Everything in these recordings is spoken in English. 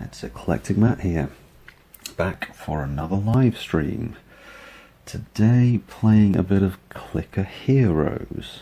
It's EclecticMatt here, back for another live stream. Today playing a bit of Clicker Heroes.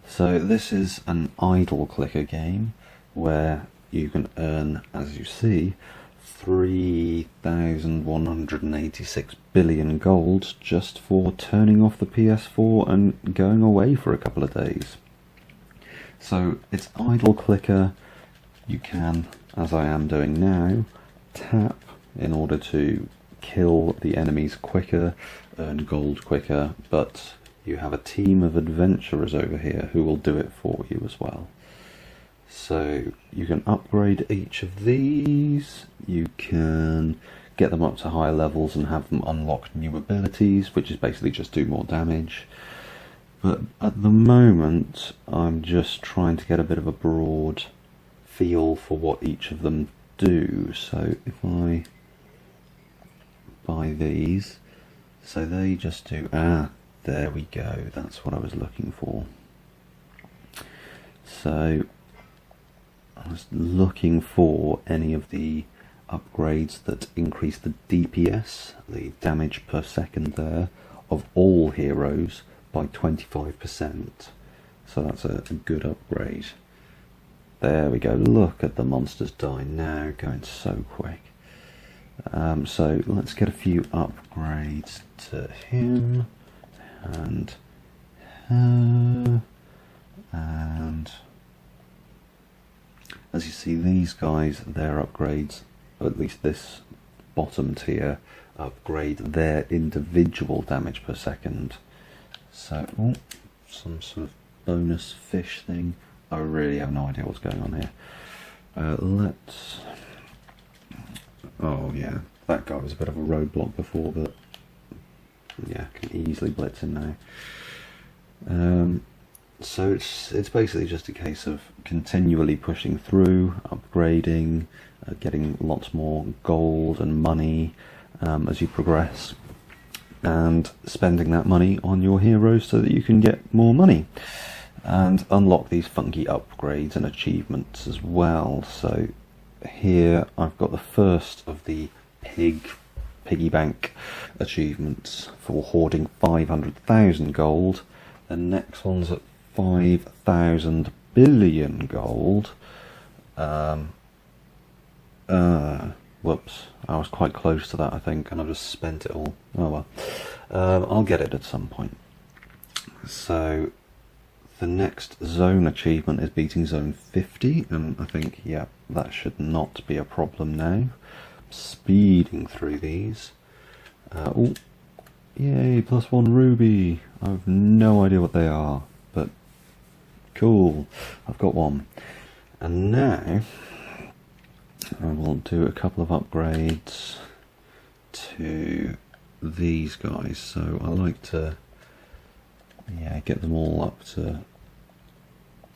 So this is an idle clicker game where you can earn, as you see, 3,186 billion gold just for turning off the PS4 and going away for a couple of days. So it's idle clicker. You can, as I am doing now, tap in order to kill the enemies quicker, earn gold quicker, but you have a team of adventurers over here who will do it for you as well. So you can upgrade each of these, you can get them up to higher levels and have them unlock new abilities, which is basically just do more damage. But at the moment I'm just trying to get a bit of a broad feel for what each of them do. So if I buy these, so they just do, there we go, that's what I was looking for. So I was looking for any of the upgrades that increase the DPS, the damage per second there, of all heroes by 25%. So that's a good upgrade. There we go, look at the monsters die now, going so quick. So let's get a few upgrades to him, and her, and as you see, these guys, their upgrades, or at least this bottom tier, upgrade their individual damage per second. So, some sort of bonus fish thing. I really have no idea what's going on here. Oh yeah, that guy was a bit of a roadblock before, but yeah, can easily blitz him now. So it's basically just a case of continually pushing through, upgrading, getting lots more gold and money as you progress, and spending that money on your heroes so that you can get more money and unlock these funky upgrades and achievements as well. So here I've got the first of the piggy bank achievements for hoarding 500,000 gold. The next one's at 5,000 billion gold. Whoops, I was quite close to that, I think, and I've just spent it all. Oh well. I'll get it at some point. So the next zone achievement is beating zone 50, and I think, yeah, that should not be a problem now. Speeding through these. Oh, yay, +1 ruby. I have no idea what they are, but cool, I've got one. And now I will do a couple of upgrades to these guys. So I like to, yeah, get them all up to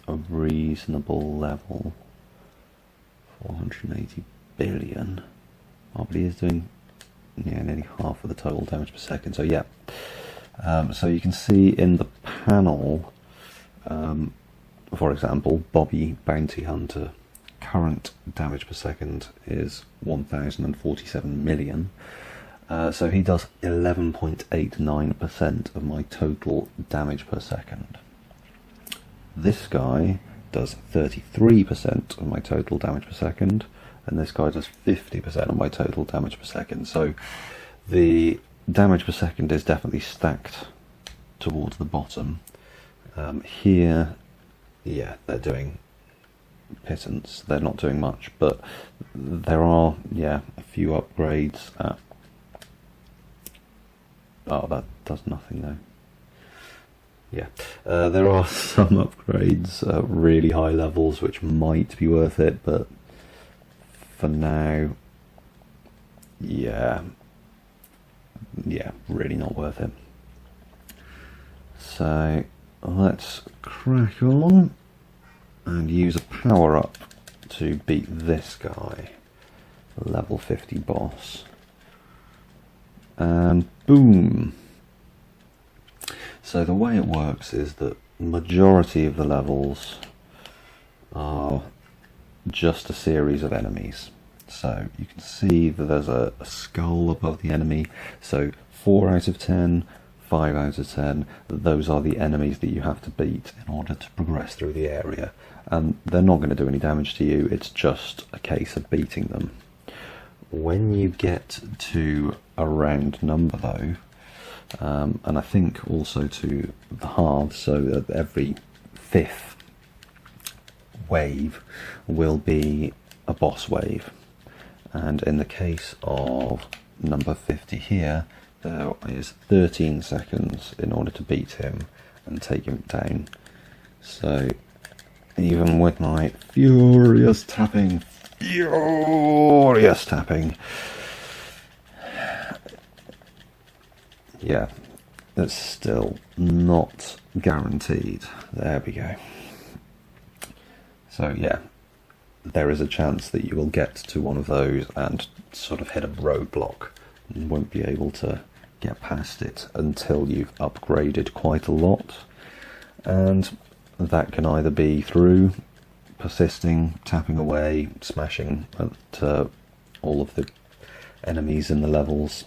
a reasonable level. 480 billion. Oh, but he is doing, yeah, nearly half of the total damage per second. So yeah, so you can see in the panel, for example, Bobby Bounty Hunter, current damage per second is 1,047 million. So he does 11.89% of my total damage per second. This guy does 33% of my total damage per second, and this guy does 50% of my total damage per second. So the damage per second is definitely stacked towards the bottom. Here, yeah, they're doing pittance. They're not doing much, but there are, yeah, a few upgrades at, oh, that does nothing though. Yeah, there are some upgrades at really high levels which might be worth it, but for now, yeah, really not worth it. So let's crack on and use a power up to beat this guy, level 50 boss. And boom. So the way it works is that majority of the levels are just a series of enemies. So you can see that there's a skull above the enemy. So 4 out of 10, 5 out of 10, those are the enemies that you have to beat in order to progress through the area. And they're not going to do any damage to you, it's just a case of beating them. When you get to a round number though, and I think also to the halves, so that every 5th wave will be a boss wave. And in the case of number 50 here, there is 13 seconds in order to beat him and take him down. So even with my furious tapping, yeah, that's still not guaranteed. There we go. So yeah, there is a chance that you will get to one of those and sort of hit a roadblock and won't be able to get past it until you've upgraded quite a lot. And that can either be through persisting, tapping away, smashing at all of the enemies in the levels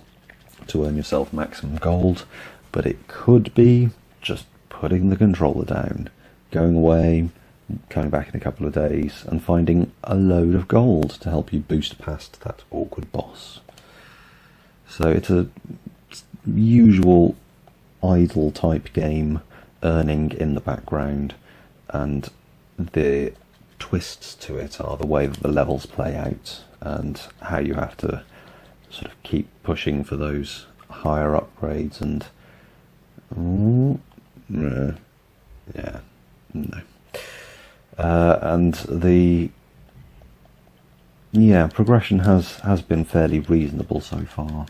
to earn yourself maximum gold, but it could be just putting the controller down, going away, coming back in a couple of days and finding a load of gold to help you boost past that awkward boss. So it's a usual idle type game, earning in the background, and the twists to it are the way that the levels play out and how you have to sort of keep pushing for those higher upgrades and and the progression has been fairly reasonable so far.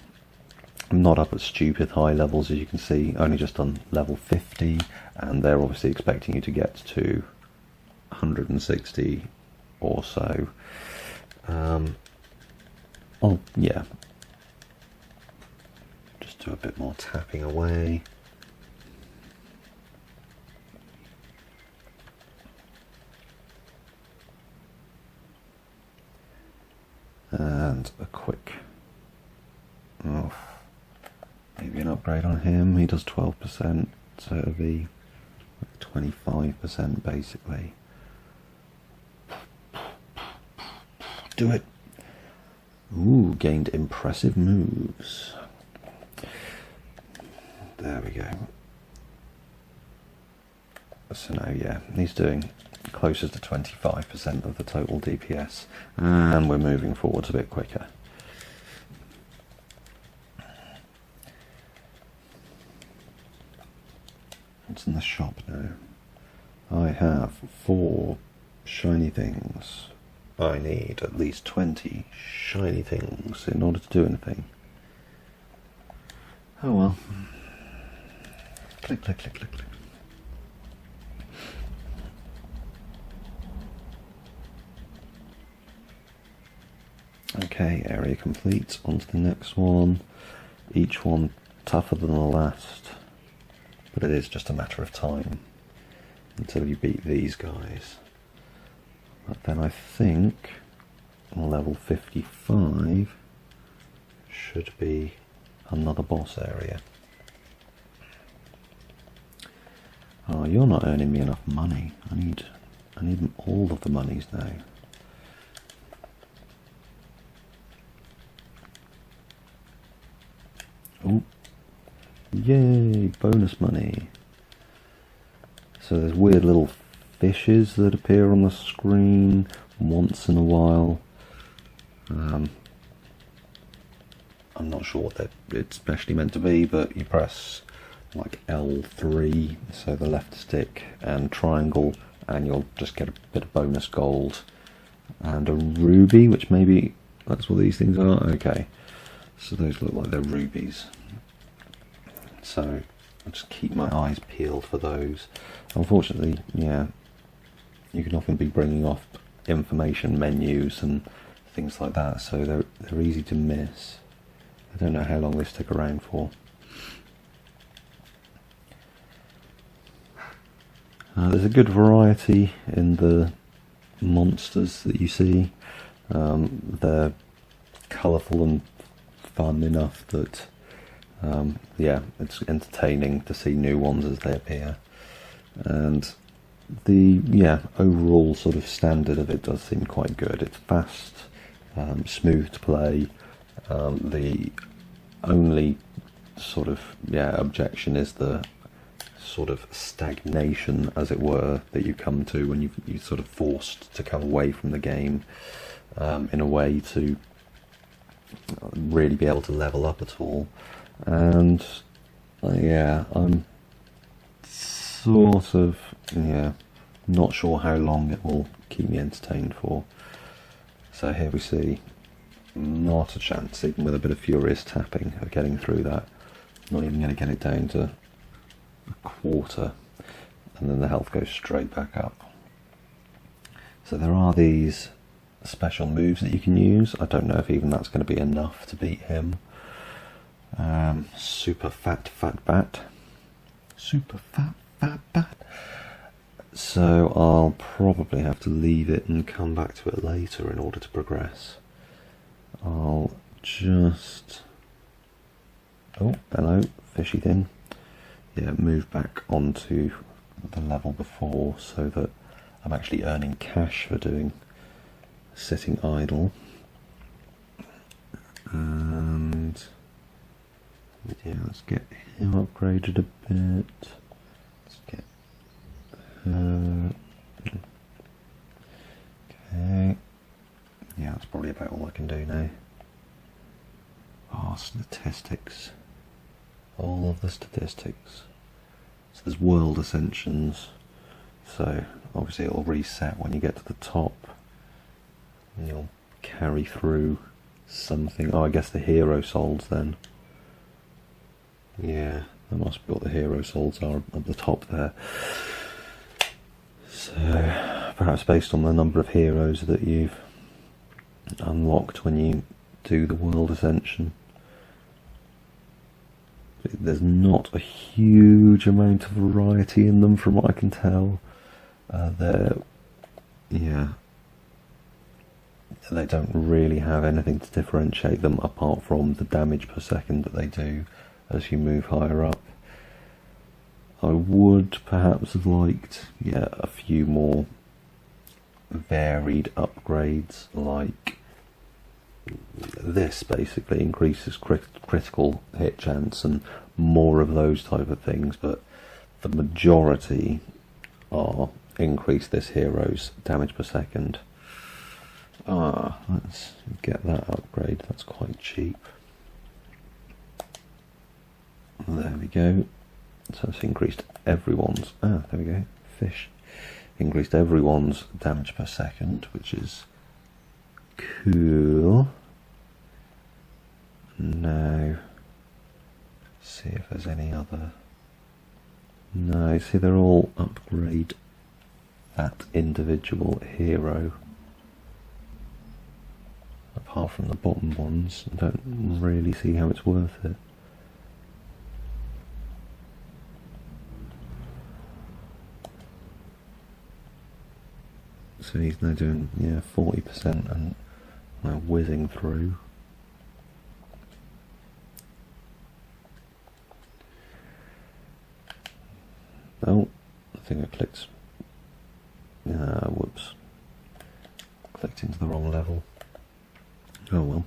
I'm not up at stupid high levels, as you can see, only just on level 50, and they're obviously expecting you to get to 160 or so. Oh yeah, just do a bit more tapping away. And a quick, maybe an upgrade on him. He does 12%, so it'll be 25% basically. Do it. Ooh, gained impressive moves. There we go. So now, yeah, he's doing closer to 25% of the total DPS, and we're moving forwards a bit quicker. What's in the shop now? I have 4 shiny things. I need at least 20 shiny things in order to do anything. Oh well. Click, click, click, click, click. Okay, area complete. On to the next one. Each one tougher than the last, but it is just a matter of time until you beat these guys. But then I think level 55 should be another boss area. Oh, you're not earning me enough money. I need all of the monies now. Oh, yay, bonus money. So there's weird little fishes that appear on the screen once in a while. I'm not sure what it's especially meant to be, but you press like L3, so the left stick, and triangle, and you'll just get a bit of bonus gold and a ruby, which maybe that's what these things are. Okay, so those look like they're rubies, so I'll just keep my eyes peeled for those. Unfortunately, yeah, you can often be bringing off information menus and things like that, so they're easy to miss. I don't know how long they stick around for. There's a good variety in the monsters that you see. They're colourful and fun enough that yeah, it's entertaining to see new ones as they appear. And the overall sort of standard of it does seem quite good. It's fast, smooth to play. The only sort of objection is the sort of stagnation, as it were, that you come to when you're sort of forced to come away from the game in a way to really be able to level up at all. And I'm sort of not sure how long it will keep me entertained for. So here we see, not a chance, even with a bit of furious tapping, of getting through that. Not even going to get it down to a quarter, and then the health goes straight back up. So there are these special moves that you can use. I don't know if even that's going to be enough to beat him. Super fat bat. Super fat bat. So I'll probably have to leave it and come back to it later in order to progress. I'll just... oh, hello, fishy thing. Yeah, move back onto the level before so that I'm actually earning cash for doing sitting idle. And yeah, let's get him upgraded a bit. Let's get her. Okay. Yeah, that's probably about all I can do now. Oh, statistics. All of the statistics. So there's world ascensions. So obviously it'll reset when you get to the top. And you'll carry through something. Oh, I guess the hero souls then. Yeah, that must be what the hero souls are at the top there. So perhaps based on the number of heroes that you've unlocked when you do the world ascension. There's not a huge amount of variety in them from what I can tell. They don't really have anything to differentiate them apart from the damage per second that they do as you move higher up. I would perhaps have liked a few more varied upgrades, like this basically increases critical hit chance and more of those type of things, but the majority are increase this hero's damage per second. Let's get that upgrade, that's quite cheap. There we go. So it's increased everyone's, there we go, fish. Increased everyone's damage per second, which is cool. Now, see if there's any other. No, see they're all upgrade that individual hero. Apart from the bottom ones, I don't really see how it's worth it. So he's now doing 40% and now whizzing through. Oh, I think I clicked. Whoops. Clicked into the wrong level. Oh well.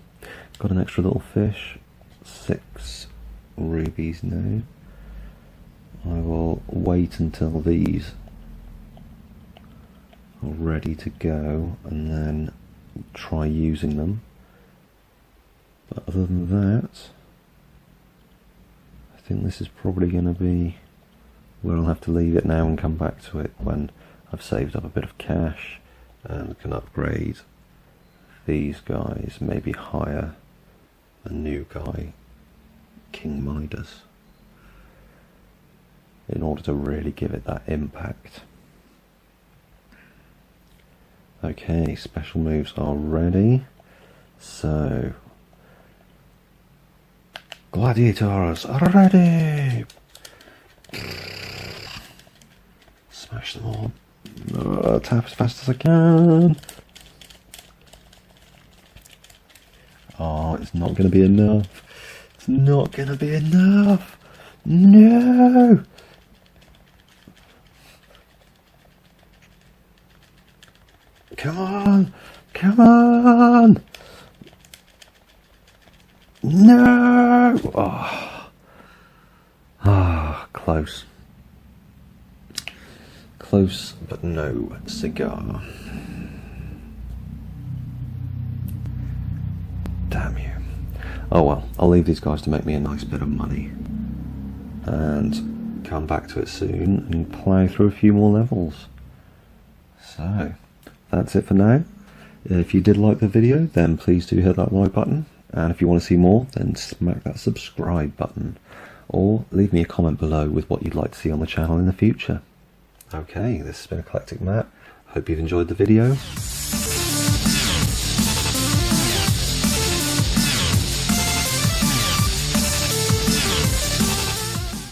Got an extra little fish. 6 rubies now. I will wait until these are ready to go and then try using them. But other than that, I think this is probably going to be where I'll have to leave it now and come back to it when I've saved up a bit of cash and can upgrade these guys, maybe hire a new guy, King Midas, in order to really give it that impact. Okay, special moves are ready. So, gladiators are ready! Smash them all. Tap as fast as I can. Oh, it's not going to be enough. It's not going to be enough. No! Come on! Come on! No! Oh. Ah, close. Close, but no cigar. Damn you. Oh well, I'll leave these guys to make me a nice bit of money. And come back to it soon and plough through a few more levels. So, that's it for now. If you did like the video, then please do hit that like button. And if you want to see more, then smack that subscribe button. Or leave me a comment below with what you'd like to see on the channel in the future. Okay, this has been EclecticMatt. Hope you've enjoyed the video.